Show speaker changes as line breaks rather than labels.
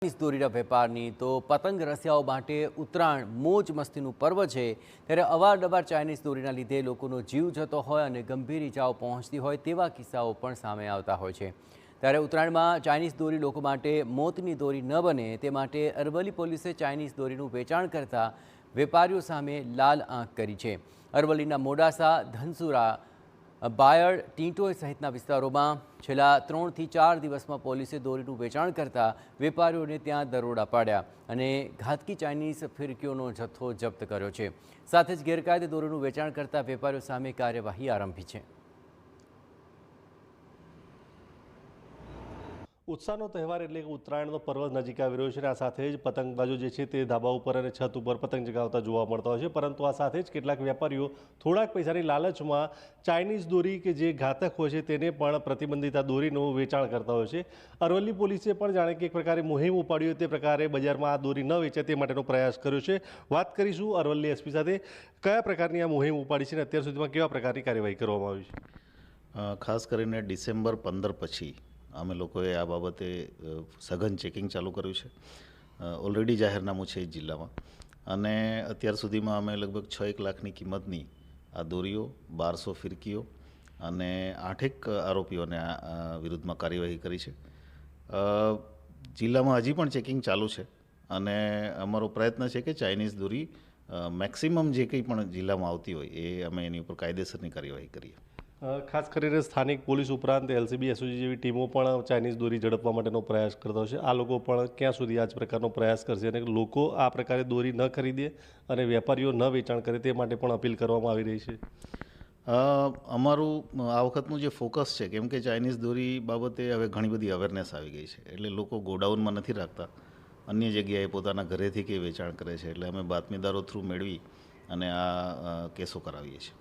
Chinese દોરીના વેપારની તો પતંગ રસિયાઓ માટે ઉત્તરાયણ મોજ મસ્તીનું પર્વ છે। ત્યારે અવારનવાર ચાઇનીઝ દોરીના લીધે લોકોનો જીવ જતો હોય અને ગંભીર ઇજાઓ પહોંચતી હોય તેવા કિસ્સાઓ પણ સામે આવતા હોય છે। ત્યારે ઉત્તરાયણમાં ચાઇનીઝ દોરી લોકો માટે મોતની દોરી ન બને તે માટે અરવલ્લી પોલીસે ચાઇનીઝ દોરીનું વેચાણ કરતા વેપારીઓ સામે લાલ આંખ કરી છે। અરવલ્લીના મોડાસા, ધનસુરા, બાયડ, ટીંટોઈ સહિતના વિસ્તારોમાં છેલ્લા 3 થી 4 દિવસમાં પોલીસે દોરીનું વેચાણ કરતા વેપારીઓને ત્યાં દરોડા પાડ્યા અને ઘાતકી ચાઇનીઝ ફિરકીઓનો જથ્થો જપ્ત કર્યો છે। સાથે જ ગેરકાયદે દોરીનું વેચાણ કરતા વેપારીઓ સામે કાર્યવાહી આરંભી છે।
उत्साहનો તહેવાર એટલે કે ઉત્તરાયણનો પર્વ નજીક આવી રહ્યો છે અને આ સાથે જ પતંગબાજો જે છે તે ધાબા ઉપર અને છત ઉપર પતંગ ચગાવતા જોવા મળતા હોય છે। પરંતુ આ સાથે જ કેટલાક વેપારીઓ થોડાક પૈસાની લાલચમાં ચાઇનીઝ દોરી કે જે ઘાતક હોય છે તેને પણ પ્રતિબંધિત દોરીનું વેચાણ કરતા હોય છે। અરવલ્લી પોલીસે પણ જાણે કે એક પ્રકારે મુહિમ ઉપાડી તે પ્રકારે બજારમાં આ દોરી ન વેચાય તે માટેનો પ્રયાસ કર્યો છે। વાત કરીશું અરવલ્લી એસપી સાથે, કયા પ્રકારની આ મુહિમ ઉપાડી છે અને અત્યાર સુધીમાં કેવા પ્રકારની કાર્યવાહી કરવામાં આવી છે?
ખાસ કરીને ડિસેમ્બર 15 પછી અમે લોકોએ આ બાબતે સઘન ચેકિંગ ચાલુ કર્યું છે। ઓલરેડી જાહેરનામું છે જિલ્લામાં અને અત્યાર સુધીમાં અમે લગભગ 6 લાખની કિંમતની આ દોરીઓ, 1200 ફિરકીઓ અને 8 આરોપીઓને વિરુદ્ધમાં કાર્યવાહી કરી છે। જિલ્લામાં હજી પણ ચેકિંગ ચાલુ છે અને અમારો પ્રયત્ન છે કે ચાઇનીઝ દોરી મેક્સિમમ જે કંઈ પણ જિલ્લામાં આવતી હોય એ અમે એની ઉપર કાયદેસરની કાર્યવાહી કરીએ।
ખાસ કરીને સ્થાનિક પોલીસ ઉપરાંત એલસીબી, એસઓજી જેવી ટીમો પણ ચાઇનીઝ દોરી ઝડપવા માટેનો પ્રયાસ કરતા હોય છે। આ લોકો પણ ક્યાં સુધી આ જ પ્રકારનો પ્રયાસ કરશે અને લોકો આ પ્રકારે દોરી ન ખરીદે અને વેપારીઓ ન વેચાણ કરે તે માટે પણ અપીલ કરવામાં આવી રહી છે।
અમારું આ વખતનું જે ફોકસ છે, કેમ કે ચાઇનીઝ દોરી બાબતે હવે ઘણી બધી અવેરનેસ આવી ગઈ છે, એટલે લોકો ગોડાઉનમાં નથી રાખતા, અન્ય જગ્યાએ પોતાના ઘરેથી કે વેચાણ કરે છે, એટલે અમે બાતમીદારો થ્રુ મેળવી અને આ કેસો કરાવીએ છીએ।